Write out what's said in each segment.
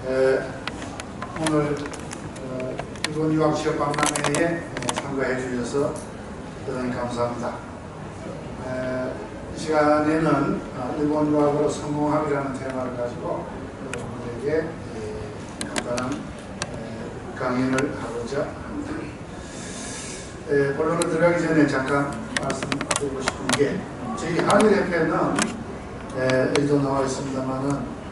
오늘 일본 유학 취업 박람회에 참가해 주셔서 대단히 감사합니다. 이 시간에는 일본 유학으로 성공함이라는 테마를 가지고 여러분들에게 간단한 강연을 하고자 합니다. 본론으로 들어가기 전에 잠깐 말씀드리고 싶은 게, 저희 한일협회는 여기도 나와 있습니다만은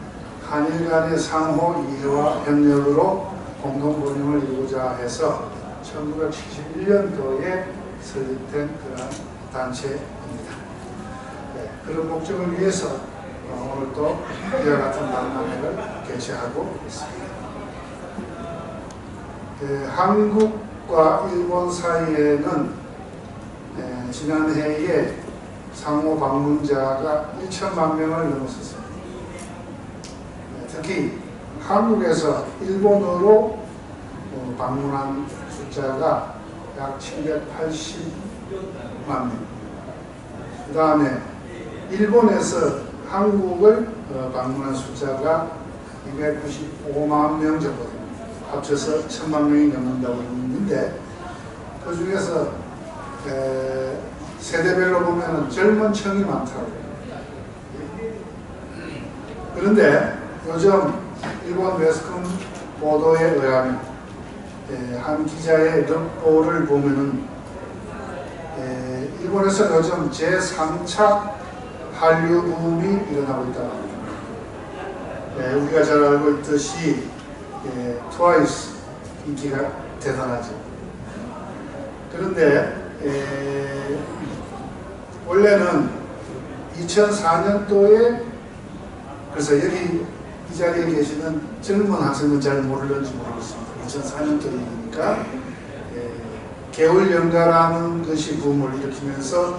한일 간의 상호 이해와 협력으로 공동 번영을 이루고자 해서 1971년도에 설립된 그런 단체입니다. 그런 목적을 위해서 오늘 또 이와 같은 박람회를 개최하고 있습니다. 한국과 일본 사이에는 지난해에 상호 방문자가 1천만 명을 넘었습니다. 특히 한국에서 일본어로 방문한 숫자가 약 780만 명. 그 다음에 일본에서 한국을 방문한 숫자가 295만 명 정도 됩니다. 합쳐서 1000만 명이 넘는다고 했는데, 그 중에서 세대별로 보면 젊은 층이 많더라고요. 그런데 요즘 일본 매스컴 보도에 의하면 한 기자의 력보를 보면은 일본에서 요즘 제3차 한류 붐이 일어나고 있다고 합니다. 우리가 잘 알고 있듯이 트와이스 인기가 대단하죠. 그런데 원래는 2004년도에, 그래서 여기 이 자리에 계시는 젊은 학생은 잘 모르는지 모르겠습니다. 2004년도 얘기니까 겨울 연가라는 것이 붐을 일으키면서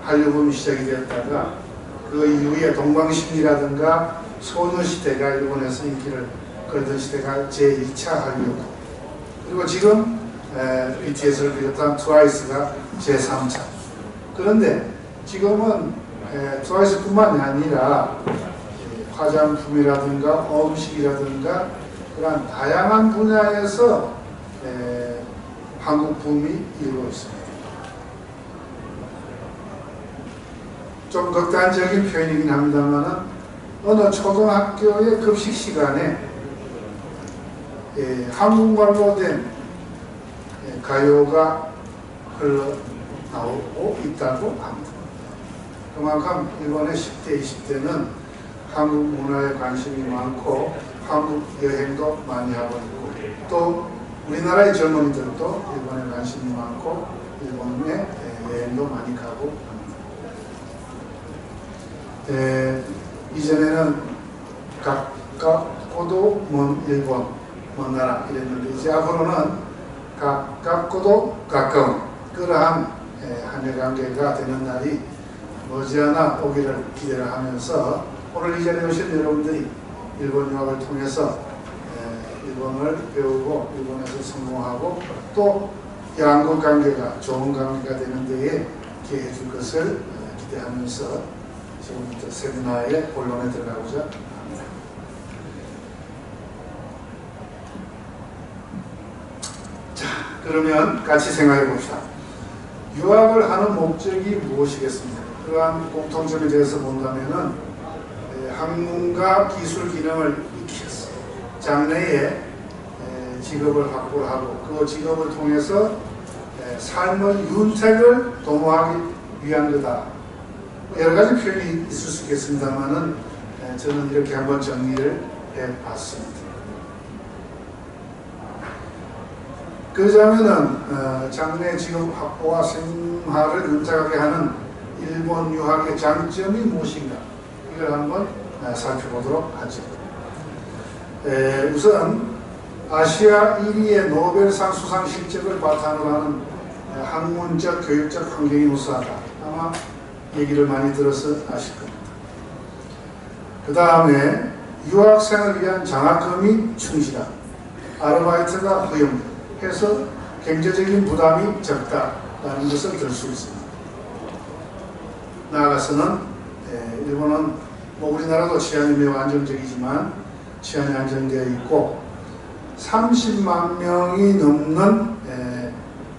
한류 붐이 시작이 되었다가, 그 이후에 동방신기라든가 소녀시대가 일본에서 인기를 끌던 시대가 제2차 한류 붐, 그리고 지금 BTS를 비롯한 트와이스가 제3차. 그런데 지금은 트와이스뿐만이 아니라 화장품이라든가 음식이라든가 그런 다양한 분야에서 한국 붐이 이루어지고 있습니다. 좀 극단적인 표현이긴 합니다만, 어느 초등학교의 급식 시간에 한국말로 된 가요가 흘러나오고 있다고 합니다. 그만큼 일본의 10대, 20대는 한국 문화에 관심이 많고 한국 여행도 많이 하고 있고, 또 우리나라의 젊은이들도 일본에 관심이 많고 일본에 여행도 많이 가고 합니다. 이전에는 가깝고도 먼 일본, 먼 나라 이랬는데, 이제 앞으로는 가깝고도 가까운 그러한 한일관계가 되는 날이 머지않아 오기를 기대를 하면서, 오늘 이 자리에 오신 여러분들이 일본 유학을 통해서 일본을 배우고 일본에서 성공하고 또 양국 관계가 좋은 관계가 되는 데에 기여해 줄 것을 기대하면서 지금부터 세미나의 본론에 들어가고자 합니다. 자, 그러면 같이 생각해 봅시다. 유학을 하는 목적이 무엇이겠습니까? 그러한 공통점에 대해서 본다면은 학문과 기술 기능을 익혀서 장래에 직업을 확보하고, 그 직업을 통해서 삶의 윤택을 도모하기 위한 거다. 여러 가지 표현이 있을 수 있겠습니다만은 저는 이렇게 한번 정리를 해봤습니다. 그러자면은 장래 직업 확보와 생활을 윤택하게 하는 일본 유학의 장점이 무엇인가, 이걸 한번 살펴보도록 하죠. 우선 아시아 1위의 노벨상 수상 실적을 바탕으로 하는 학문적, 교육적 환경이 우수하다. 아마 얘기를 많이 들어서 아실 겁니다. 그 다음에 유학생을 위한 장학금이 충실하다. 아르바이트가 허용해서 경제적인 부담이 적다라는 것을 들 수 있습니다. 나아가서는 일본은 우리나라도 치안이 매우 안정적이지만 치안이 안정되어 있고 30만 명이 넘는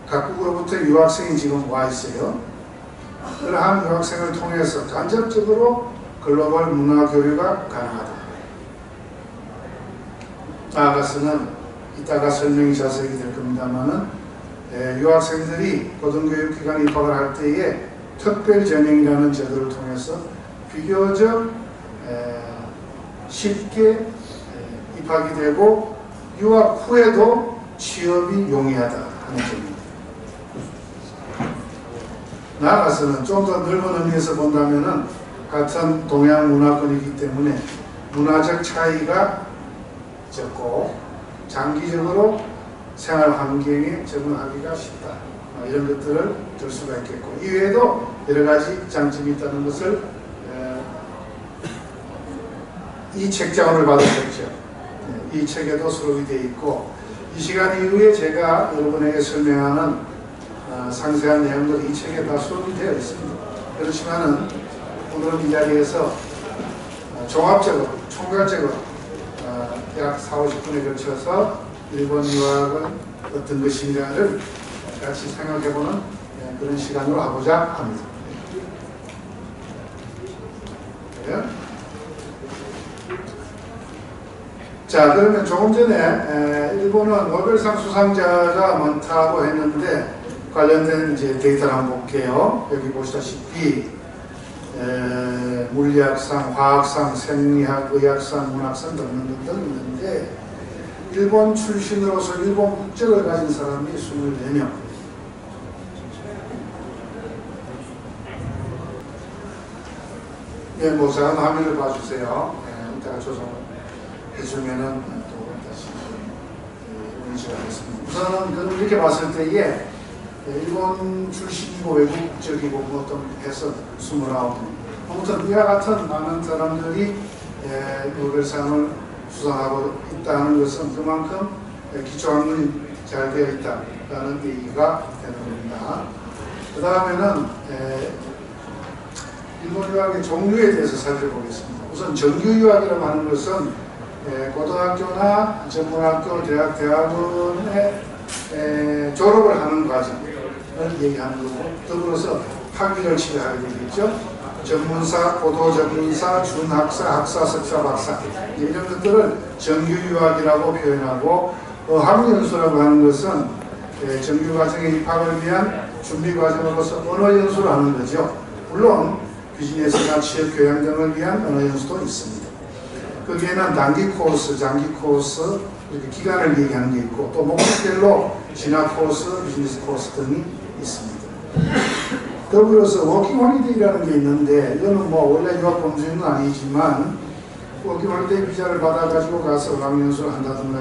각국으로부터 유학생이 지금 와 있어요. 그러한 유학생을 통해서 간접적으로 글로벌 문화 교류가 가능하다. 나아가서는 이따가 설명이 자세히 될 겁니다만은 유학생들이 고등교육기관에 입학을 할 때에 특별전형이라는 제도를 통해서 비교적 쉽게 입학이 되고 유학 후에도 취업이 용이하다 하는 점입니다. 나아가서는 좀 더 넓은 의미에서 본다면은 같은 동양 문화권이기 때문에 문화적 차이가 적고 장기적으로 생활 환경에 적응하기가 쉽다. 이런 것들을 들 수가 있겠고 이외에도 여러 가지 장점이 있다는 것을 이 책자원을 받으셨죠. 이 책에도 수록이 되어 있고 이 시간 이후에 제가 여러분에게 설명하는 상세한 내용들이 이 책에 다 수록이 되어 있습니다. 그렇지만은 오늘은 이 자리에서 종합적으로 총괄적으로 약 40-50분에 걸쳐서 일본 유학은 어떤 것인가를 같이 생각해보는 그런 시간으로 하고자 합니다. 네. 자, 그러면 조금 전에 일본은 노벨상 수상자가 많다고 했는데 관련된 이제 데이터를 한번 볼게요. 여기 보시다시피 물리학상, 화학상, 생리학, 의학상, 문학상 등등 있는데 일본 출신으로서 일본 국적을 가진 사람이 24명. 예, 뭐 작은 화면을 봐주세요. 이따가 조정해주면은 또 다시 인식을 하겠습니다. 우선은 그럼 이렇게 봤을 때에 일본 출신이고 외국 국적이고 뭐 어떤 해서 29명. 아무튼 이와 같은 많은 사람들이 노벨상을 수상하고 있다는 것은 그만큼 기초학문이 잘 되어 있다는 얘기가 되는 겁니다. 그 다음에는 일본 유학의 종류에 대해서 살펴보겠습니다. 우선 정규 유학이라고 하는 것은 고등학교나 전문학교, 대학원에 졸업을 하는 과정을 얘기하는 거고 더불어서 학위를 취득하게 되겠죠. 전문사, 고도전문사, 준학사, 학사, 석사, 박사 이런 것들을 정규유학이라고 표현하고 학위연수라고 하는 것은 정규과정에 입학을 위한 준비과정으로서 언어연수를 하는 거죠. 물론 비즈니스나 취업 교양 등을 위한 언어연수도 있습니다. 거기에는 단기 코스, 장기 코스 이렇게 기간을 얘기하는 게 있고 또 목적별로 진학 코스, 비즈니스 코스 등이 있습니다. 더불어서 워킹 홀리데이라는 게 있는데 이거는 뭐 원래 유학 범주는 아니지만 워킹 홀리데이 비자를 받아가지고 가서 어학연수를 한다든가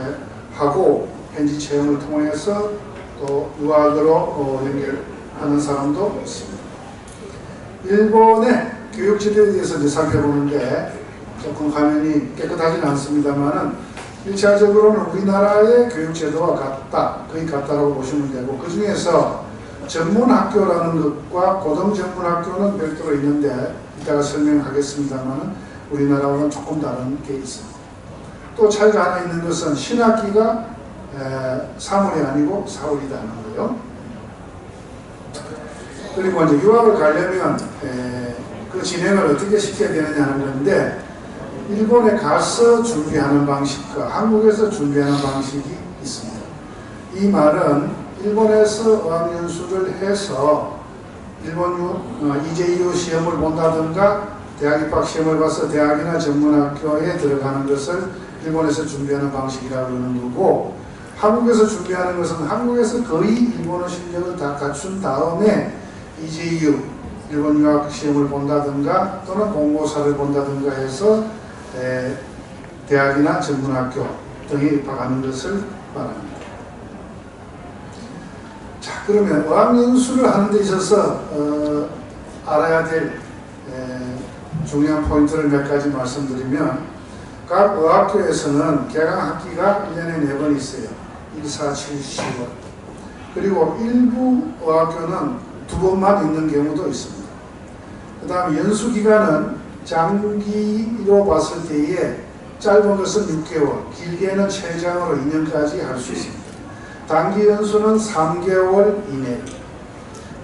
하고 현지 체험을 통해서 또 유학으로 연결하는 사람도 있습니다. 일본의 교육제도에 대해서 이제 살펴보는데 조금 화면이 깨끗하지는 않습니다만은 1차적으로는 우리나라의 교육제도와 같다, 거의 같다라고 보시면 되고 그 중에서 전문학교라는 것과 고등전문학교는 별도로 있는데 이따가 설명하겠습니다만 우리나라와는 조금 다른 게 있습니다. 또 차이가 하나 있는 것은 신학기가 3월이 아니고 4월이다 하는 거예요. 그리고 이제 유학을 가려면 그 진행을 어떻게 시켜야 되느냐는 건데 일본에 가서 준비하는 방식과 한국에서 준비하는 방식이 있습니다. 이 말은 일본에서 어학연수를 해서 일본 EJU 시험을 본다든가 대학 입학 시험을 봐서 대학이나 전문학교에 들어가는 것을 일본에서 준비하는 방식이라고 하는 거고 한국에서 준비하는 것은 한국에서 거의 일본어 실력을 다 갖춘 다음에 EJU 일본 유학 시험을 본다든가 또는 공고사를 본다든가 해서 대학이나 전문학교 등에 입학하는 것을 말합니다. 자, 그러면 어학연수를 하는 데 있어서 알아야 될 중요한 포인트를 몇 가지 말씀드리면 각 어학교에서는 개강학기가 1년에 4번 있어요. 1, 4, 7, 10월. 그리고 일부 어학교는 2번만 있는 경우도 있습니다. 그 다음에 연수기간은 장기로 봤을 때에 짧은 것은 6개월, 길게는 최장으로 2년까지 할 수 있습니다. 단기 연수는 3개월 이내.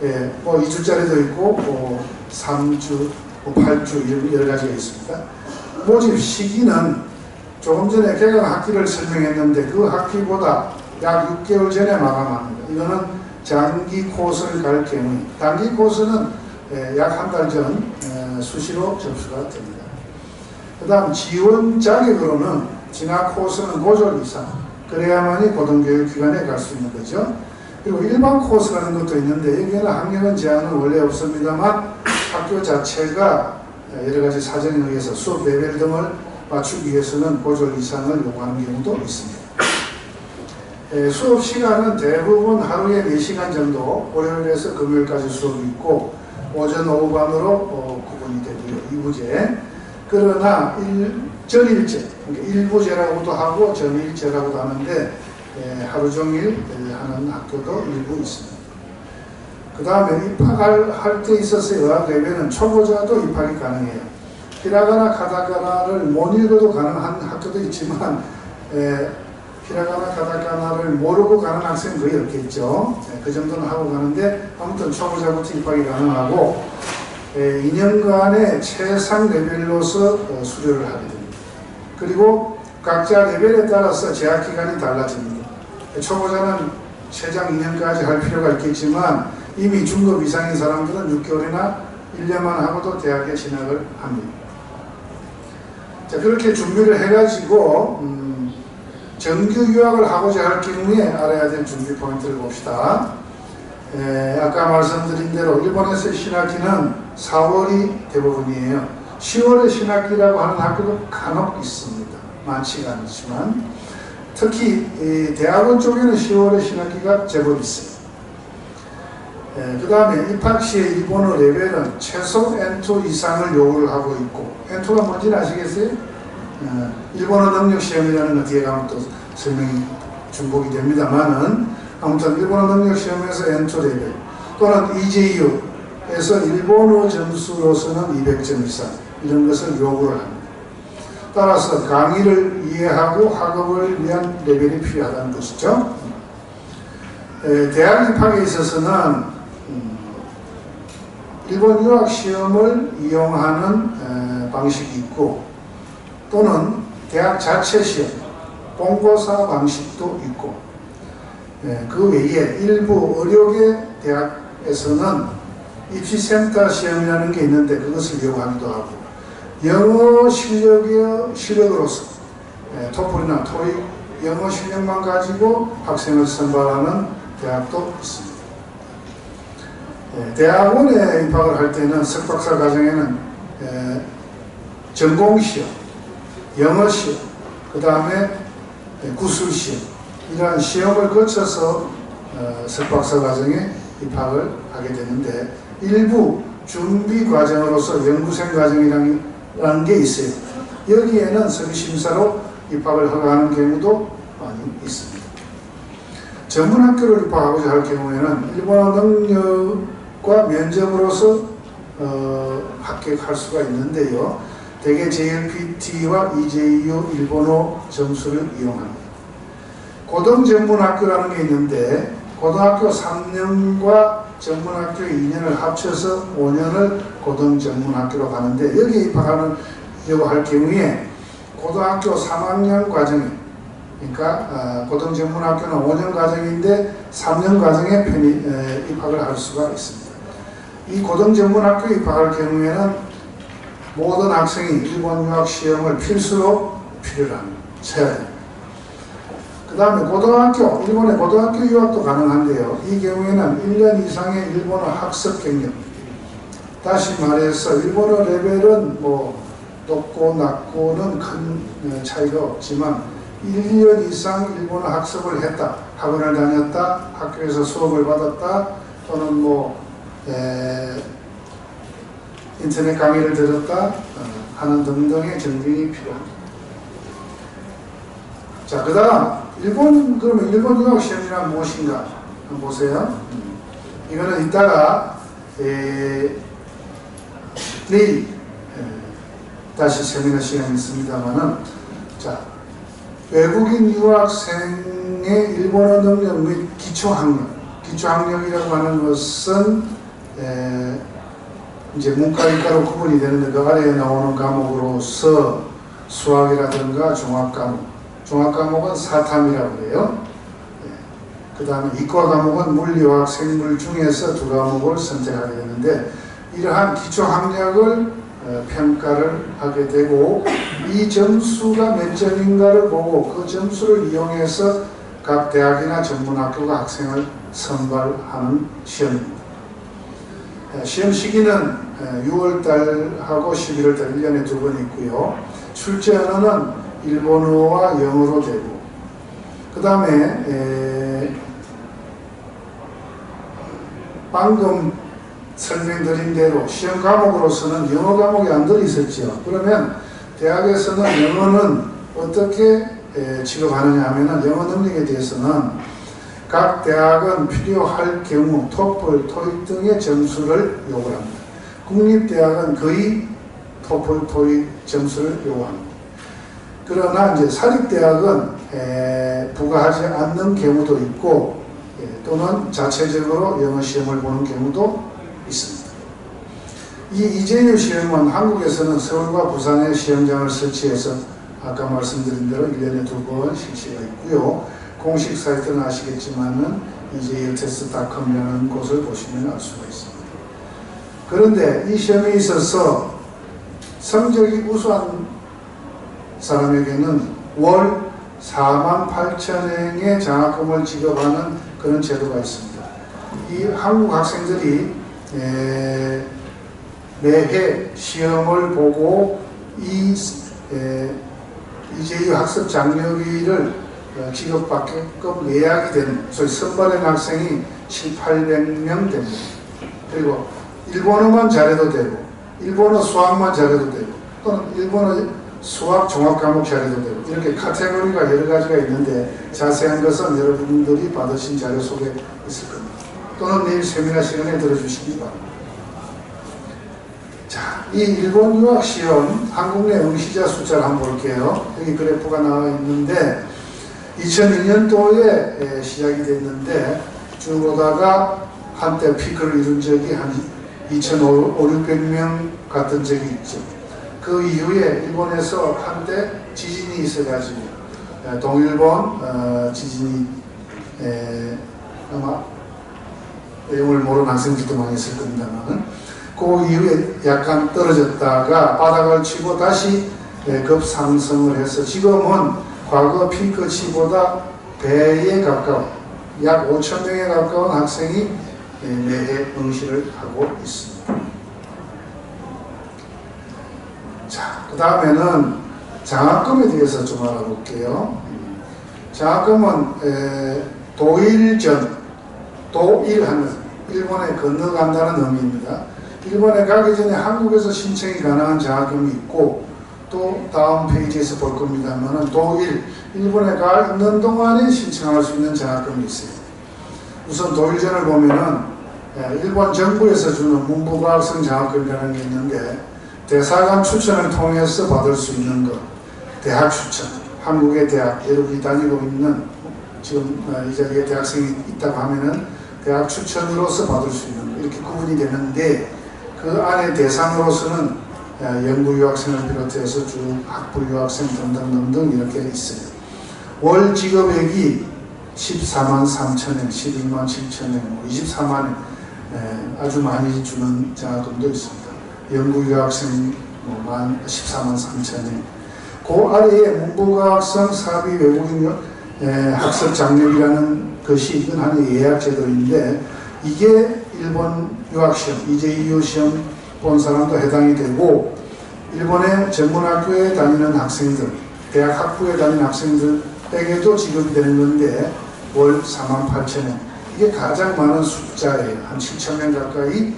예, 뭐 2주짜리도 있고, 뭐 3주, 뭐 8주 여러 가지가 있습니다. 모집 시기는 조금 전에 개강 학기를 설명했는데 그 학기보다 약 6개월 전에 마감합니다. 이거는 장기 코스를 갈 경우, 단기 코스는 약 한 달 전 수시로 접수가 됩니다. 그 다음 지원 자격으로는 진학 코스는 고졸 이상, 그래야만이 고등교육기관에 갈 수 있는 거죠. 그리고 일반 코스라는 것도 있는데 여기에는 학력은 제한은 원래 없습니다만 학교 자체가 여러 가지 사정에 의해서 수업 레벨 등을 맞추기 위해서는 고졸 이상을 요구하는 경우도 있습니다. 수업 시간은 대부분 하루에 4시간 정도, 월요일에서 금요일까지 수업이 있고 오전, 오후반으로 구분이 되고요. 2부제. 그러나 전일제, 그러니까 일부제라고도 하고 전일제라고도 하는데 하루 종일 하는 학교도 일부 있습니다. 그 다음에 입학할 때 있어서 의학 레벨은 초보자도 입학이 가능해요. 히라가나 카타카나를 못 읽어도 가능한 학교도 있지만 히라가나 카타카나를 모르고 가는 학생은 거의 없겠죠. 그 정도는 하고 가는데 아무튼 초보자부터 입학이 가능하고 2년간의 최상 레벨로서 수료를 하게 됩니다. 그리고 각자 레벨에 따라서 재학 기간이 달라집니다. 초보자는 최장 2년까지 할 필요가 있겠지만 이미 중급 이상인 사람들은 6개월이나 1년만 하고도 대학에 진학을 합니다. 자, 그렇게 준비를 해가지고 정규 유학을 하고자 할 경우에 알아야 될 준비 포인트를 봅시다. 아까 말씀드린 대로 일본에서의 신학기는 4월이 대부분이에요. 10월에 신학기라고 하는 학교도 간혹 있습니다. 많지가 않지만 특히 대학원 쪽에는 10월에 신학기가 제법 있어요. 그 다음에 입학 시에 일본어 레벨은 최소 N2 이상을 요구를 하고 있고, N2가 뭔지는 아시겠어요? 일본어 능력 시험이라는 거 뒤에 가면 또 설명이 중복이 됩니다만은 아무튼 일본어 능력 시험에서 N2 레벨 또는 EJU에서 일본어 점수로서는 200점 이상 이런 것을 요구를 합니다. 따라서 강의를 이해하고 학업을 위한 레벨이 필요하다는 것이죠. 대학 입학에 있어서는 일본 유학 시험을 이용하는 방식이 있고 또는 대학 자체 시험, 본고사 방식도 있고 그 외에 일부 의료계 대학에서는 입시센터 시험이라는 게 있는데 그것을 요구하기도 하고 영어 실력으로서 토플이나 토익 영어 실력만 가지고 학생을 선발하는 대학도 있습니다. 대학원에 입학을 할 때는 석박사 과정에는 전공시험, 영어시험, 그 다음에 구술시험 이러한 시험을 거쳐서 석박사 과정에 입학을 하게 되는데 일부 준비 과정으로서 연구생 과정이라는 게 있어요. 여기에는 서류심사로 입학을 허가하는 경우도 많이 있습니다. 전문학교를 입학하고자 할 경우에는 일본어 능력과 면접으로서 합격할 수가 있는데요. 대개 JLPT와 EJU 일본어 점수를 이용합니다. 고등전문학교라는 게 있는데 고등학교 3년과 전문학교 2년을 합쳐서 5년을 고등전문학교로 가는데 여기에 입학하려고 할 경우에 고등학교 3학년 과정에 그러니까 고등전문학교는 5년 과정인데 3년 과정에 입학을 할 수가 있습니다. 이 고등전문학교에 입학할 경우에는 모든 학생이 일본 유학 시험을 필수로 필요로 합니다. 쳐야 됩니다. 그 다음에 고등학교, 일본의 고등학교 유학도 가능한데요. 이 경우에는 1년 이상의 일본어 학습 경력. 다시 말해서 일본어 레벨은 뭐 높고 낮고는 큰 차이가 없지만 1년 이상 일본어 학습을 했다, 학원을 다녔다, 학교에서 수업을 받았다, 또는 뭐 인터넷 강의를 들었다 하는 등등의 증빙이 필요합니다. 자, 그 다음 그러면 일본 유학 시험이란 무엇인가 한번 보세요. 이거는 이따가 내일 다시 세미나 시간이 있습니다만은 자, 외국인 유학생의 일본어 능력 및 기초학력이라고 하는 것은 이제 문과이과로 구분이 되는데 그 아래에 나오는 과목으로서 수학이라든가 종합과목은 4탐이라고 해요. 그 다음에 이과 과목은 물리화학, 생물 중에서 2과목을 선택하게 되는데 이러한 기초학력을 평가를 하게 되고 이 점수가 몇 점인가를 보고 그 점수를 이용해서 각 대학이나 전문학교가 학생을 선발하는 시험입니다. 시험 시기는 6월달하고 11월달 1년에 2번 있고요. 출제 언어는 일본어와 영어로 되고 그 다음에 방금 설명드린 대로 시험 과목으로서는 영어 과목이 안 들어있었죠. 그러면 대학에서는 영어는 어떻게 취급하느냐 하면은 영어 능력에 대해서는 각 대학은 필요할 경우 토플, 토익 등의 점수를 요구합니다. 국립대학은 거의 토플, 토익 점수를 요구합니다. 그러나 이제 사립대학은 부과하지 않는 경우도 있고 또는 자체적으로 영어 시험을 보는 경우도 있습니다. 이 이재유 시험은 한국에서는 서울과 부산에 시험장을 설치해서 아까 말씀드린 대로 1년에 2번 실시가 있고요. 공식 사이트는 아시겠지만은 이재유테스트.com이라는 곳을 보시면 알 수가 있습니다. 그런데 이 시험에 있어서 성적이 우수한 사람에게는 월 48,000엔의 장학금을 지급하는 그런 제도가 있습니다. 이 한국 학생들이 매해 시험을 보고 이재유 학습 장려비를 지급받게끔 예약이 되는 소위 선발된 학생이 700~800명 됩니다. 그리고 일본어만 잘해도 되고 일본어 수학만 잘해도 되고 또는 일본어 수학 종합과목 잘해도 되고 이렇게 카테고리가 여러 가지가 있는데 자세한 것은 여러분들이 받으신 자료 속에 있을 겁니다. 또는 내일 세미나 시간에 들어주시기 바랍니다. 자, 이 일본 유학 시험 한국 내 응시자 숫자를 한번 볼게요. 여기 그래프가 나와 있는데 2002년도에 시작이 됐는데 쭉 오다가 한때 피크를 이룬 적이 한 2,500~600명 갔던 적이 있죠. 그 이후에 일본에서 한때 지진이 있어가지고 동일본 지진이 아마 내용을 모르는 학생들도 많이 있을 겁니다만 그 이후에 약간 떨어졌다가 바닥을 치고 다시 급상승을 해서 지금은 과거 피크치보다 배에 가까운 약 5,000명에 가까운 학생이 매해 응시를 하고 있습니다. 자, 그 다음에는 장학금에 대해서 좀 알아볼게요. 장학금은 도일하는 일본에 건너간다는 의미입니다. 일본에 가기 전에 한국에서 신청이 가능한 장학금이 있고 또 다음 페이지에서 볼 겁니다만 일본에 가 있는 동안에 신청할 수 있는 장학금이 있어요. 우선 도일전을 보면은 일본 정부에서 주는 문부과학생 장학금이라는 게 있는데 대사관 추천을 통해서 받을 수 있는 것, 대학 추천, 한국의 대학, 여러분이 다니고 있는 지금 이 자리에 대학생이 있다고 하면은 대학 추천으로서 받을 수 있는 것, 이렇게 구분이 되는데 그 안에 대상으로서는 연구 유학생을 비롯해서 쭉 학부 유학생 등등등등 이렇게 있어요. 월 지급액이 143,000엔, 127,000엔, 240,000엔 아주 많이 주는 장학금도 있습니다. 연구 유학생 143,000엔. 그 아래에 문부과학성 사비 외국인 학습 장려비라는 것이 이건 하나의 예약 제도인데 이게 일본 유학시험, 이재유 시험 본 사람도 해당이 되고 일본의 전문학교에 다니는 학생들, 대학 학부에 다니는 학생들에게도 지급이 되는 건데 월 48,000엔. 이게 가장 많은 숫자예요. 한 7,000명 가까이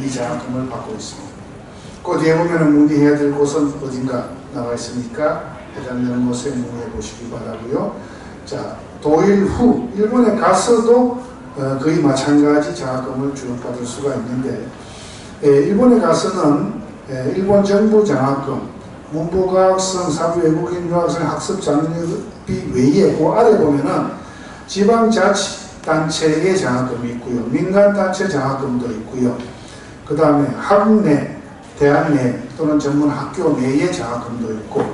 이 장학금을 받고 있습니다. 그 뒤에 보면 문의해야 될 곳은 어딘가 나와 있으니까 해당되는 곳에 문의해 보시기 바라고요. 자, 도일 후 일본에 가서도 거의 마찬가지 장학금을 주급받을 수가 있는데 일본에 가서는 일본 정부 장학금, 문부과학성 사부 외국인 유학생 학습 장려비 외에 그 아래 보면은 지방자치단체의 장학금이 있고요. 민간단체 장학금도 있고요. 그 다음에 학교 내, 대학 내 또는 전문 학교 내의 장학금도 있고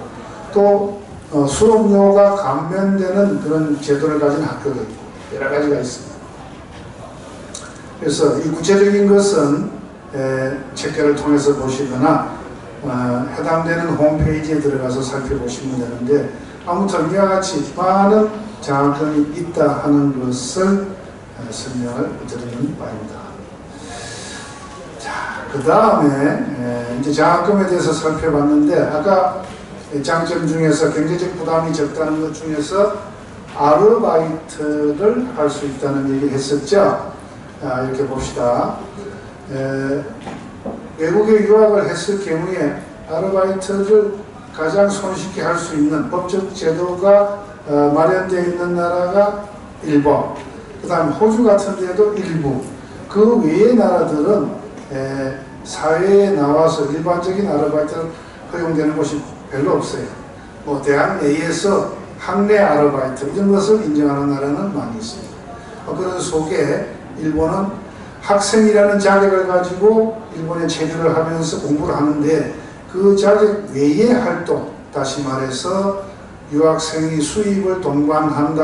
또 수업료가 감면되는 그런 제도를 가진 학교도 있고 여러 가지가 있습니다. 그래서 이 구체적인 것은 책자를 통해서 보시거나 해당되는 홈페이지에 들어가서 살펴보시면 되는데 아무튼 이와 같이 많은 장학금이 있다 하는 것을 설명을 드리는 바입니다. 자, 그 다음에 이제 장학금에 대해서 살펴봤는데 아까 장점 중에서 경제적 부담이 적다는 것 중에서 아르바이트를 할 수 있다는 얘기를 했었죠. 이렇게 봅시다. 외국에 유학을 했을 경우에 아르바이트를 가장 손쉽게 할 수 있는 법적 제도가 마련되어 있는 나라가 일본, 그 다음 호주 같은 데도 일부, 그 외의 나라들은 사회에 나와서 일반적인 아르바이트를 허용되는 곳이 별로 없어요. 뭐 대학 내에서 학내 아르바이트 이런 것을 인정하는 나라는 많이 있습니다. 그런 속에 일본은 학생이라는 자격을 가지고 일본에 체류를 하면서 공부를 하는데 그 자격 외의 활동, 다시 말해서 유학생이 수입을 동반하는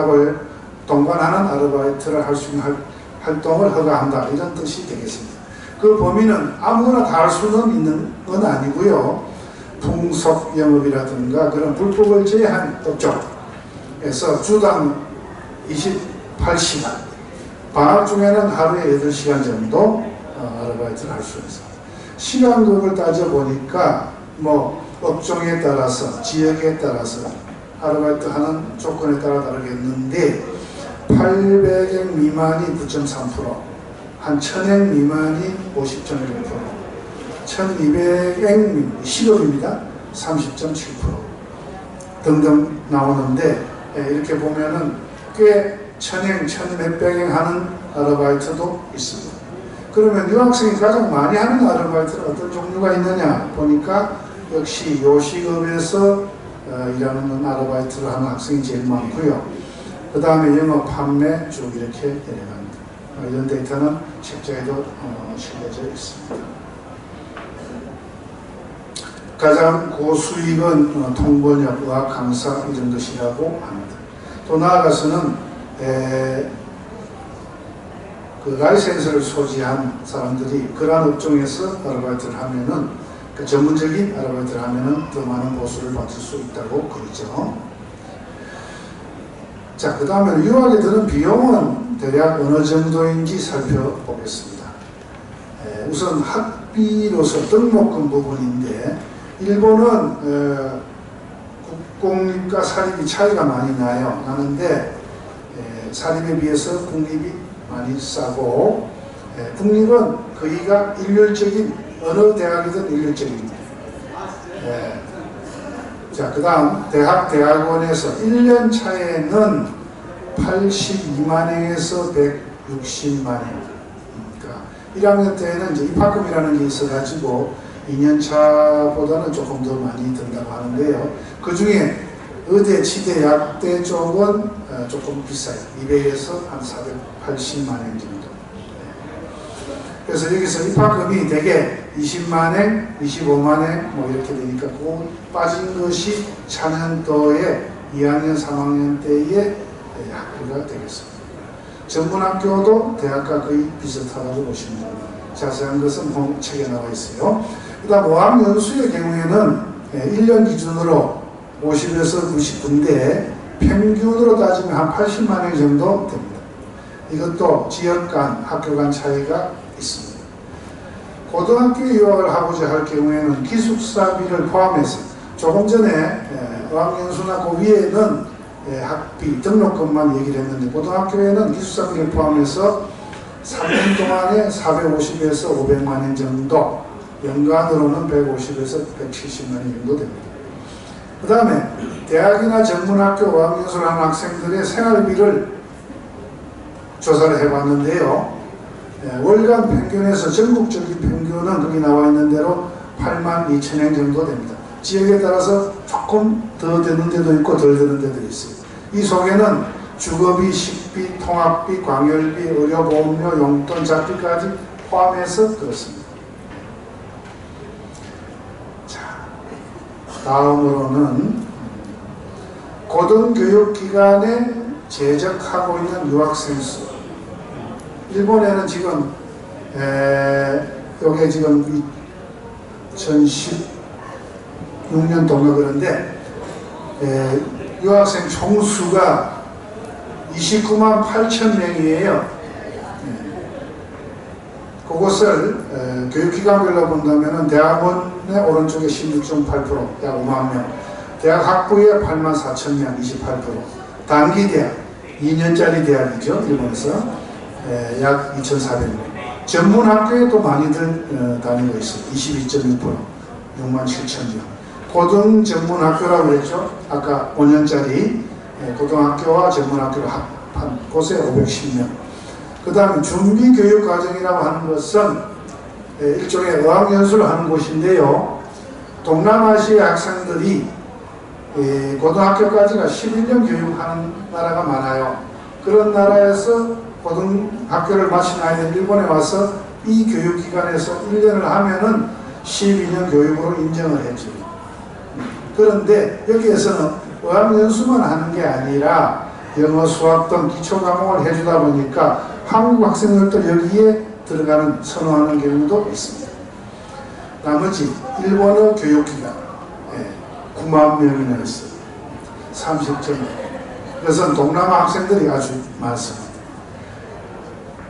아르바이트를 할 수 있는 활동을 허가한다 이런 뜻이 되겠습니다. 그 범위는 아무거나 다 할 수는 있는 건 아니고요. 풍속 영업이라든가 그런 불법을 제한 법적에서 주당 28시간, 방학 중에는 하루에 8시간 정도 아르바이트를 할 수 있습니다. 시간급을 따져보니까 뭐 업종에 따라서 지역에 따라서 아르바이트 하는 조건에 따라 다르겠는데 800엔 미만이 9.3%, 한 1000엔 미만이 50.1%, 1200엔 실업입니다. 30.7% 등등 나오는데 이렇게 보면은 꽤 1000엔, 1200엔 하는 아르바이트도 있습니다. 그러면 유학생이 가장 많이 하는 아르바이트는 어떤 종류가 있느냐 보니까 역시 요식업에서 일하는 아르바이트를 하는 학생이 제일 많고요. 그 다음에 영업, 판매 쭉 이렇게 내려갑니다. 이런 데이터는 책자에도 실려져 있습니다. 가장 고수익은 통번역, 의학 강사 이런 것이라고 합니다. 또 나아가서는 그 라이센스를 소지한 사람들이 그러한 업종에서 아르바이트를 하면은 그 전문적인 아르바이트를 하면은 더 많은 보수를 받을 수 있다고 그러죠. 자, 그 다음에 유학에 드는 비용은 대략 어느 정도인지 살펴보겠습니다. 우선 학비로서 등록금 부분인데 일본은 국공립과 사립이 차이가 많이 나는데 사립에 비해서 국립이 많이 싸고 국립은 거의가 일률적인 어느 대학이든 일률적입니다. 자, 그 다음 대학원에서 1년 차에는 82만엔에서 160만엔. 그러니까 1학년 때에는 이제 입학금이라는 게 있어가지고 2년 차보다는 조금 더 많이 든다고 하는데요. 그 중에 의대, 치대, 약대 쪽은 조금 비싸요. 200에서 한 480만엔 정도. 그래서 여기서 입학금이 대개 20만엔, 25만엔 뭐 이렇게 되니까 그 빠진 것이 4년도에 2학년, 3학년 때의 학비가 되겠습니다. 전문학교도 대학과 거의 비슷하다고 보시면 됩니다. 자세한 것은 책에 나와 있어요. 그 다음 5학년수의 경우에는 1년 기준으로 50에서 99인데 평균으로 따지면 한 80만엔 정도 됩니다. 이것도 지역 간, 학교 간 차이가 있습니다. 고등학교에 유학을 하고자 할 경우에는 기숙사비를 포함해서 조금 전에 어학연수나 그 위에는 학비, 등록금만 얘기를 했는데 고등학교에는 기숙사비를 포함해서 3년 동안에 450에서 500만엔 정도, 연간으로는 150에서 170만엔 정도 됩니다. 그 다음에 대학이나 전문학교 어학연수를 하는 학생들의 생활비를 조사를 해봤는데요. 월간 평균에서 전국적인 평균은 거기 나와 있는 대로 82,000엔 정도 됩니다. 지역에 따라서 조금 더 되는 데도 있고 덜 되는 데도 있어요. 이 속에는 주거비, 식비, 통학비, 광열비, 의료보험료, 용돈, 잡비까지 포함해서 그렇습니다. 자, 다음으로는 고등교육기관에 재적하고 있는 유학생 수. 일본에는 지금 여기 지금 2016년도인가 그런데 유학생 총수가 29만 8천 명이에요. 그것을 교육기관별로 본다면 대학원의 오른쪽에 16.8%, 약 5만 명, 대학 학부에 8만 4천 명, 28%, 단기대학, 2년짜리 대학이죠, 일본에서 약 2,400명, 전문학교에 또 많이들 다니고 있어요. 22.1%, 6만 7천 명. 고등전문학교라고 했죠. 아까 5년짜리 고등학교와 전문학교를 합한 곳에 510명. 그 다음에 준비교육과정이라고 하는 것은 일종의 어학연수를 하는 곳인데요. 동남아시아 학생들이 고등학교까지가 11년 교육하는 나라가 많아요. 그런 나라에서 고등학교를 마친 아이들 일본에 와서 이 교육기관에서 1년을 하면은 12년 교육으로 인정을 해줘요. 그런데 여기에서는 어학연수만 하는 게 아니라 영어, 수학 등 기초과목을 해주다 보니까 한국 학생들도 여기에 들어가는, 선호하는 경우도 있습니다. 나머지 일본어 교육기관 9만 명이나 있어요. 30점. 그래서 동남아 학생들이 아주 많습니다.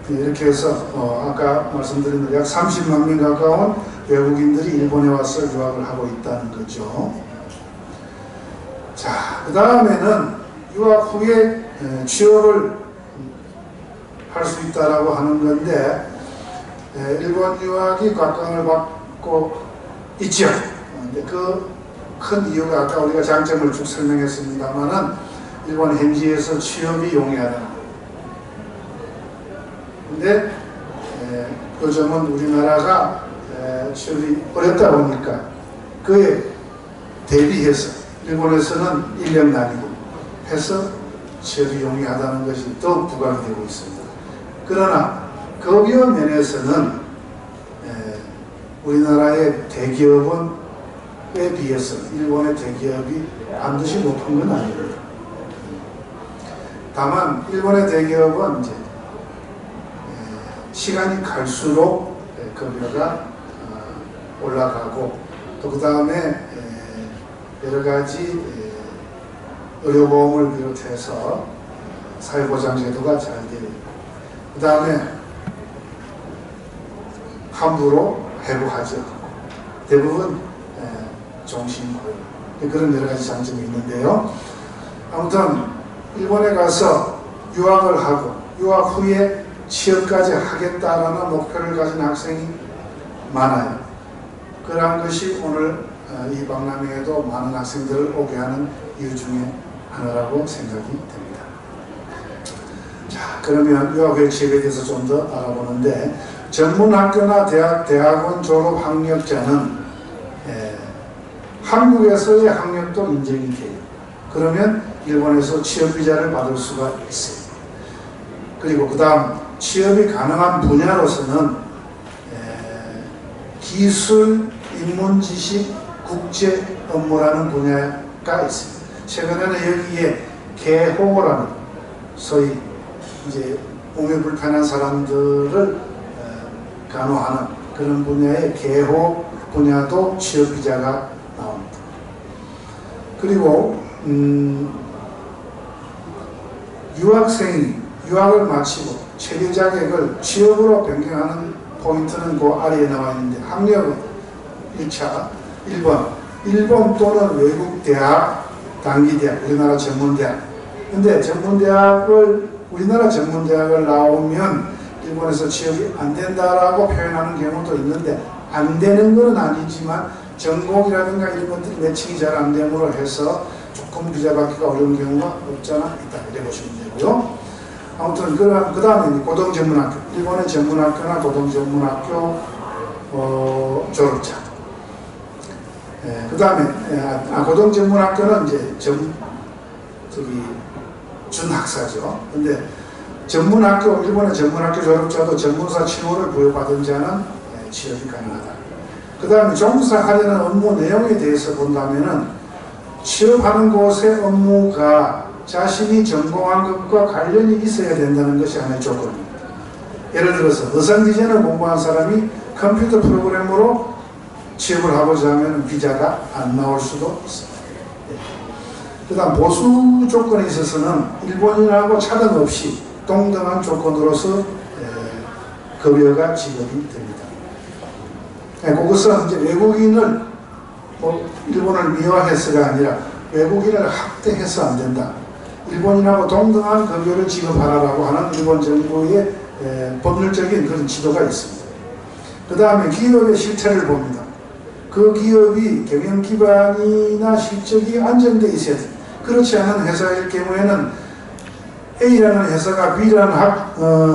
이렇게 해서 아까 말씀드린 대로 약 30만 명 가까운 외국인들이 일본에 와서 유학을 하고 있다는 거죠. 자, 그 다음에는 유학 후에 취업을 할 수 있다라고 하는 건데, 일본 유학이 각광을 받고 있죠. 근데 그 큰 이유가 아까 우리가 장점을 쭉 설명했습니다만은 일본 현지에서 취업이 용이하다. 근데 요즘은 우리나라가 취업이 어렵다 보니까 그에 대비해서 일본에서는 1년 나뉘고 해서 취업이 용이하다는 것이 더욱 부각이 되고 있습니다. 그러나 급여 면에서는 우리나라의 대기업에 비해서 일본의 대기업이 반드시 높은 건 아닙니다. 다만 일본의 대기업은 이제 시간이 갈수록 급여가 올라가고 또 그 다음에 여러 가지 의료보험을 비롯해서 사회보장제도가 잘 되고 그 다음에 함부로 해고하지 않고 대부분 종신고용 그런 여러 가지 장점이 있는데요. 아무튼 일본에 가서 유학을 하고 유학 후에 취업까지 하겠다라는 목표를 가진 학생이 많아요. 그러한 것이 오늘 이 박람회에도 많은 학생들을 오게 하는 이유 중에 하나라고 생각이 됩니다. 자, 그러면 유학 후에 취업에 대해서 좀 더 알아보는데 전문학교나 대학원 졸업 학력자는 한국에서의 학력도 인정이 돼요. 그러면 일본에서 취업비자를 받을 수가 있어요. 그리고 그 다음 취업이 가능한 분야로서는 기술, 인문지식, 국제 업무라는 분야가 있습니다. 최근에는 여기에 개호라는 소위 이제 몸이 불편한 사람들을 간호하는 그런 분야의 개호 분야도 취업비자가 나옵니다. 그리고 유학생이 유학을 마치고 체류 자격을 취업으로 변경하는 포인트는 그 아래에 나와 있는데 학력은 1차 1번 일본 또는 외국 대학, 단기대학, 우리나라 전문대학. 근데 전문대학을 우리나라 전문대학을 나오면 일본에서 취업이 안 된다라고 표현하는 경우도 있는데 안 되는 건 아니지만 전공이라든가 이런 것들이 매칭이 잘 안 됨으로 해서 조금 비자 받기가 어려운 경우가 없잖아 있다 이렇게 보시면 되고요. 아무튼 그 다음에 고등전문학교, 일본의 전문학교나 고등전문학교 졸업자 그 다음에 고등전문학교는 이제 준학사죠. 근데 전문학교, 일본의 전문학교 졸업자도 전문사 칭호를 부여받은 자는 취업이 가능하다. 그 다음에 종사하려는 업무 내용에 대해서 본다면은 취업하는 곳의 업무가 자신이 전공한 것과 관련이 있어야 된다는 것이 하나의 조건입니다. 예를 들어서 의상 디자인을 공부한 사람이 컴퓨터 프로그램으로 취업을 하고자 하면 비자가 안 나올 수도 있습니다. 그 다음 보수 조건에 있어서는 일본인하고 차등 없이 동등한 조건으로서 급여가 지급이 됩니다. 그것은 이제 외국인을 일본을 미화해서가 아니라 외국인을 학대해서 안 된다. 일본인하고 동등한 급여를 지급하라고 하는 일본 정부의 법률적인 그런 지도가 있습니다. 그 다음에 기업의 실태를 봅니다. 그 기업이 경영 기반이나 실적이 안정되어 있어야 됩니다. 그렇지 않은 회사일 경우에는 A라는 회사가 B라는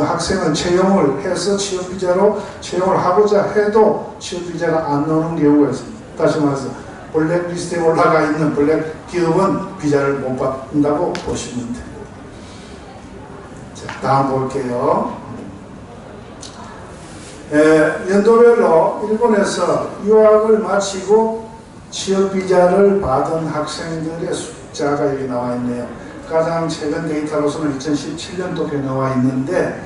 학생을 채용을 해서 취업비자로 채용을 하고자 해도 취업비자가 안 나오는 경우가 있습니다. 다시 말해서 블랙리스트에 올라가 있는 블랙 기업은 비자를 못 받는다고 보시면 됩니다. 자, 다음 볼게요. 연도별로 일본에서 유학을 마치고 취업비자를 받은 학생들의 숫자가 여기 나와 있네요. 가장 최근 데이터로서는 2017년도에 나와 있는데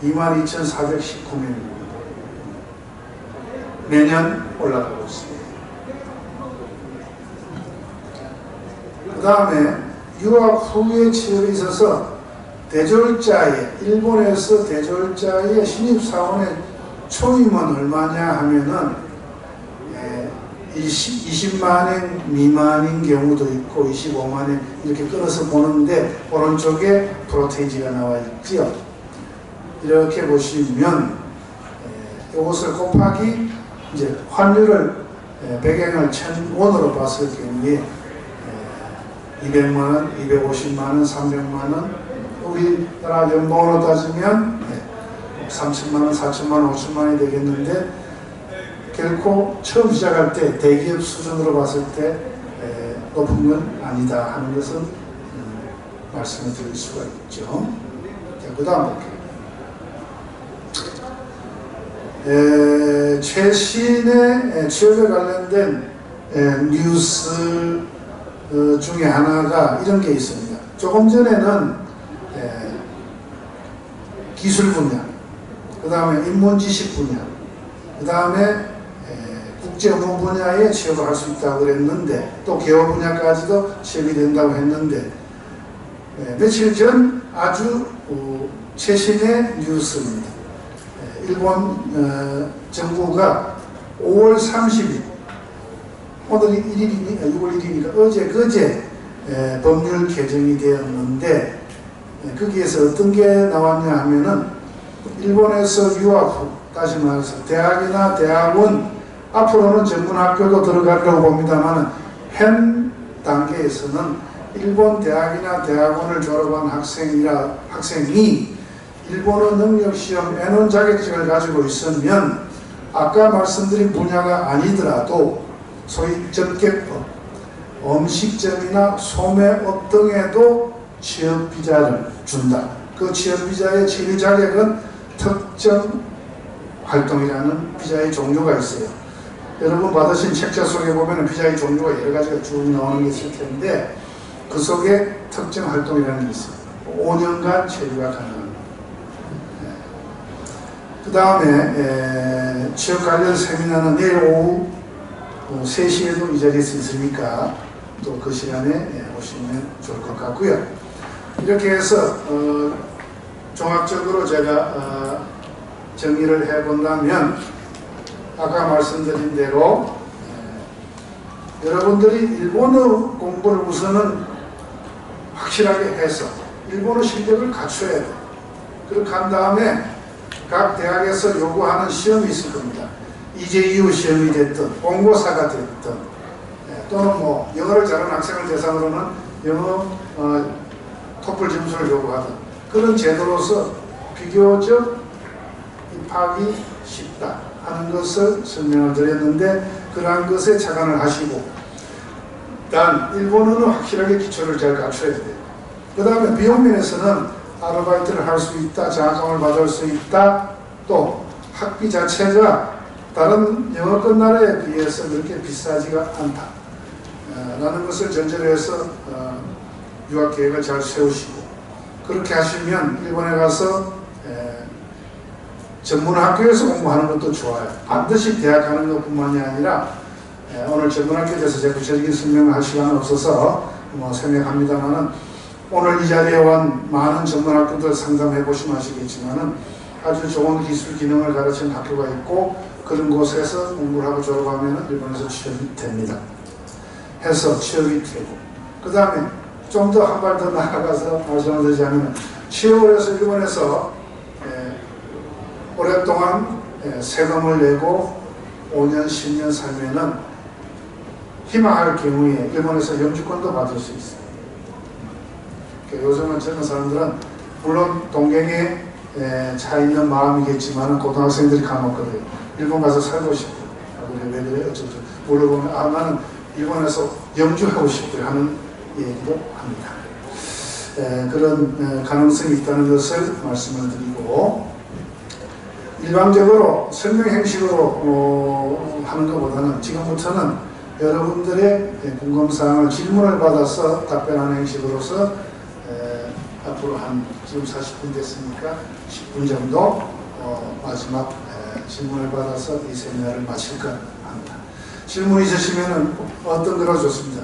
22,419명입니다. 매년 올라가고 있습니다. 그 다음에 유학 후에 취업에 있어서 일본에서 대졸자의 신입사원의 초임은 얼마냐 하면은 20만엔 미만인 경우도 있고 25만엔 이렇게 끌어서 보는데 오른쪽에 프로테이지가 나와 있죠. 이렇게 보시면 이것을 곱하기 이제 환율을 배경을 1,000원으로 봤을 경우에 200만원, 250만원, 300만원 우리나라 연봉으로 따지면 3천만원, 4천만원, 5천만원이 되겠는데 결코 처음 시작할 때 대기업 수준으로 봤을 때 높은 건 아니다 하는 것은 말씀을 드릴 수가 있죠. 자, 그 다음 볼게요. 최신의 취업에 관련된 뉴스 중에 하나가 이런 게 있습니다. 조금 전에는 기술 분야, 그 다음에 인문지식 분야, 그 다음에 국제업무 분야에 취업을 할 수 있다고 그랬는데 또 개업 분야까지도 취업이 된다고 했는데 며칠 전 아주 최신의 뉴스입니다. 일본 정부가 5월 30일 오늘이 6월 1일이니까 그제 법률 개정이 되었는데 거기에서 어떤 게 나왔냐 하면은 일본에서 유학 후 다시 말해서 대학이나 대학원 앞으로는 전문학교도 들어가려고 봅니다만 현 단계에서는 일본 대학이나 대학원을 졸업한 학생이 일본어 능력시험 N1 자격증을 가지고 있으면 아까 말씀드린 분야가 아니더라도 소위 접객법, 음식점이나 소매업 등에도 취업비자를 준다. 그 취업비자의 취득 자격은 특정 활동이라는 비자의 종류가 있어요. 여러분 받으신 책자 속에 보면 비자의 종류가 여러 가지가 쭉 나오는 게 있을 텐데 그 속에 특정 활동이라는 게 있어요. 5년간 체류가 가능합니다. 그 다음에 취업 관련 세미나는 내일 오후 3시에도 이 자리에서 있으니까 또 그 시간에 오시면 좋을 것 같고요. 이렇게 해서 종합적으로 제가 정리를 해본다면 아까 말씀드린 대로 여러분들이 일본어 공부를 우선은 확실하게 해서 일본어 실력을 갖춰야 돼요. 그렇게 한 다음에 각 대학에서 요구하는 시험이 있을 겁니다. EJU 시험이 됐든 본고사가 됐든 또는 뭐 영어를 잘하는 학생을 대상으로는 영어 토플 점수를 요구하든 그런 제도로서 비교적 입학이 쉽다 하는 것을 설명을 드렸는데 그러한 것에 착안을 하시고, 단 일본어는 확실하게 기초를 잘 갖춰야 돼요. 그 다음에 비용 면에서는 아르바이트를 할 수 있다, 장학금을 받을 수 있다, 또 학비 자체가 다른 영어권 나라에 비해서 그렇게 비싸지가 않다 라는 것을 전제로 해서 유학 계획을 잘 세우시고, 그렇게 하시면 일본에 가서 전문학교에서 공부하는 것도 좋아요. 반드시 대학 가는 것뿐만이 아니라 오늘 전문학교에 대해서 제가 구체적인 설명을 할 시간은 없어서 설명합니다만은, 오늘 이 자리에 온 많은 전문학교들 상담해 보시면 아시겠지만은 아주 좋은 기술 기능을 가르치는 학교가 있고, 그런 곳에서 공부를 하고 졸업하면 일본에서 취업이 됩니다. 해서 취업이 되고, 그 다음에 좀 더 한 발 더 나아가서 말씀을 드리자면, 취업을 해서 일본에서 오랫동안 세금을 내고 5년, 10년 살면은 희망할 경우에 일본에서 영주권도 받을 수 있어요. 요즘은 젊은 사람들은 물론 동경에 차 있는 마음이겠지만 고등학생들이 까먹거든요. 일본 가서 살고 싶고, 왜 그래? 어쩌고 물어보면, 나는 일본에서 영주하고 싶고 하는 얘기도 합니다. 그런 가능성이 있다는 것을 말씀을 드리고, 일반적으로 설명 형식으로 하는 것보다는 지금부터는 여러분들의 궁금사항을 질문을 받아서 답변하는 형식으로서 앞으로 지금 40분 됐으니까 10분 정도 마지막 질문을 받아서 이 세미나를 마칠까 합니다. 질문 있으시면 어떤 거로 좋습니다.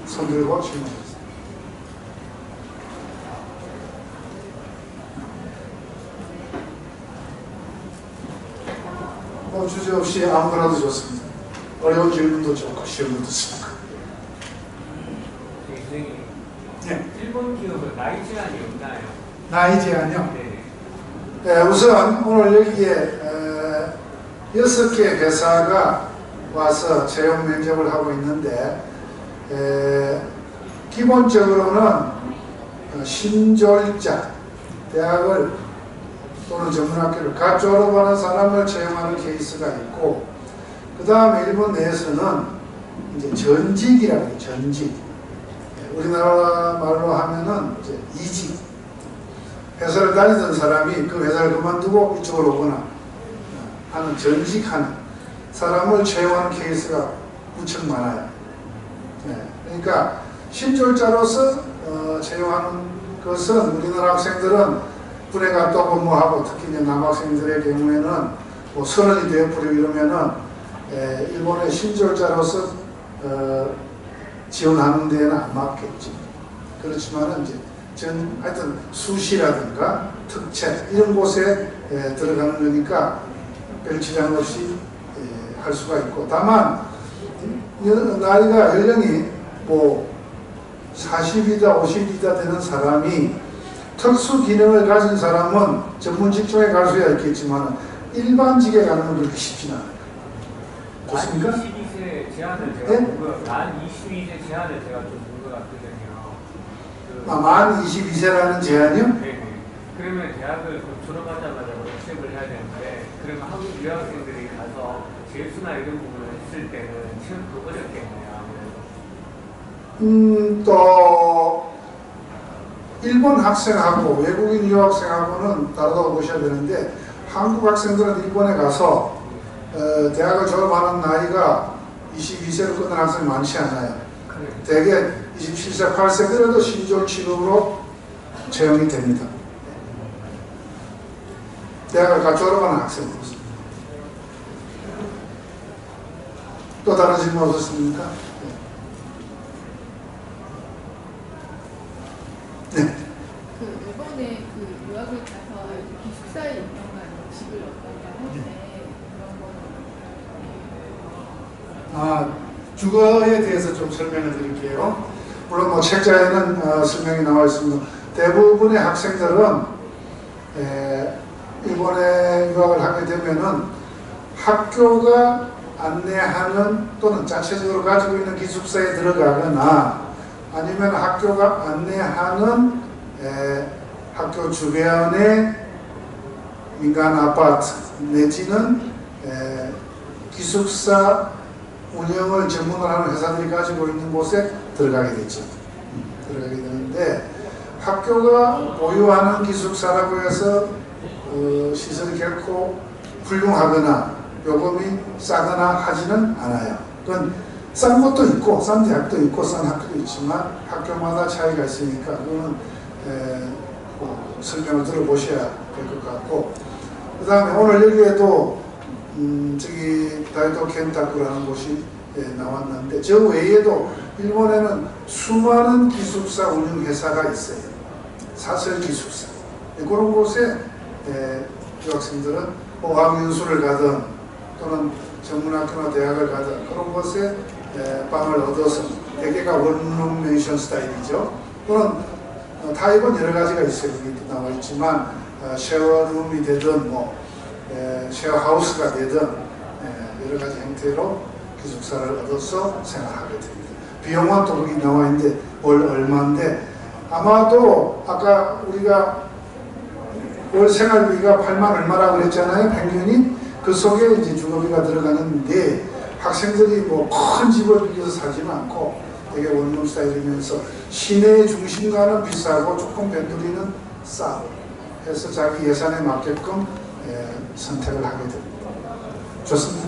손 들고 질문하세요. 주저없이 아무거나도 좋습니다. 어려운 질문도 좋고 쉬운 것도 좋고. 네. 일본 기업은 나이 제한이 없나요? 나이 제한이요? 네. 우선 오늘 여기에 6개 회사가 와서 채용 면접을 하고 있는데, 기본적으로는 신졸자, 대학을 또는 전문학교를 갓 졸업하는 사람을 채용하는 케이스가 있고, 그 다음에 일본 내에서는 이제 전직이라고 해요. 전직. 우리나라 말로 하면은 이제 이직. 회사를 다니던 사람이 그 회사를 그만두고 이쪽으로 오거나 하는, 전직하는 사람을 채용하는 케이스가 무척 많아요. 그러니까 신졸자로서 채용하는 것은 우리나라 학생들은 군에 갔다 근무하고, 특히 이제 남학생들의 경우에는 뭐 서른이 되어버리고 이러면은 일본의 신졸자로서 지원하는 데는 안 맞겠지. 그렇지만은 이제 하여튼 수시라든가 특채 이런 곳에 들어가는 거니까 별 지장 없이 할 수가 있고, 다만 나이가 연령이 뭐 40이다 50이다 되는 사람이 특수 기능을 가진 사람은 전문 직종에 갈 수야 있겠지만 일반직에 가는 건 그렇게 쉽지는 않아요. 좋습니까? 만 22세 제한을 제가 만 22세 제한을 제가 좀 본 것 같거든요. 만 22세라는 제한이요? 네. 그러면 대학을 졸업하자마자 취업을 해야 되는데, 그러면 한국 유학생들이 가서 재수나 이런 부분을 했을 때는 취업도 어렵겠네요. 또 일본 학생하고 외국인 유학생하고는 다르다고 보셔야 되는데, 한국 학생들은 일본에 가서 대학을 졸업하는 나이가 22세로 끝난 학생이 많지 않아요. 대개 27세, 8세 그래도 신졸 취급으로 채용이 됩니다. 대학을 가 졸업하는 학생으로서. 또 다른 질문 없었습니까? 네. 이번에 유학을 가서 기숙사에 있던가 집을 얻던가 할 때 그런 거는 주거에 대해서 좀 설명을 드릴게요. 물론 뭐 책자에는 설명이 나와 있습니다. 대부분의 학생들은 일본에 유학을 하게 되면은 학교가 안내하는 또는 자체적으로 가지고 있는 기숙사에 들어가거나, 아니면 학교가 안내하는 학교 주변의 민간 아파트 내지는 기숙사 운영을 전문으로 하는 회사들이 가지고 있는 곳에 들어가게 됐죠. 들어가게 되는데 학교가 보유하는 기숙사라고 해서 시설이 결코 훌륭하거나 요금이 싸거나 하지는 않아요. 그건 싼 것도 있고 싼 대학도 있고 싼 학교도 있지만 학교마다 차이가 있으니까 그거는 설명을 들어보셔야 될 것 같고, 그 다음에 오늘 여기에도 저기 다이도 켄타쿠라는 곳이 나왔는데 저 외에도 일본에는 수많은 기숙사 운영회사가 있어요. 사설 기숙사. 그런 곳에 유학생들은 어학연수를 가든 또는 전문학교나 대학을 가든 그런 곳에 방을 얻어서 대개가 원룸 멘션 스타일이죠. 또는 타입은 여러 가지가 있어요. 여기 나와 있지만 쉐어룸이 되든 뭐 쉐어하우스가 되든 여러 가지 형태로 기숙사를 얻어서 생활하게 됩니다. 비용은 또 거기 나와 있는데 월 얼마인데 아마도 아까 우리가 월 생활비가 8만 얼마라고 그랬잖아요. 평균이. 그 속에 이제 주거비가 들어가는데 학생들이 뭐 큰 집을 빌려서 살지는 않고 되게 원룸 스타일이면서 시내 중심가는 비싸고 조금 변두리는 싸고 해서 자기 예산에 맞게끔 선택을 하게 됩니다. 좋습니다.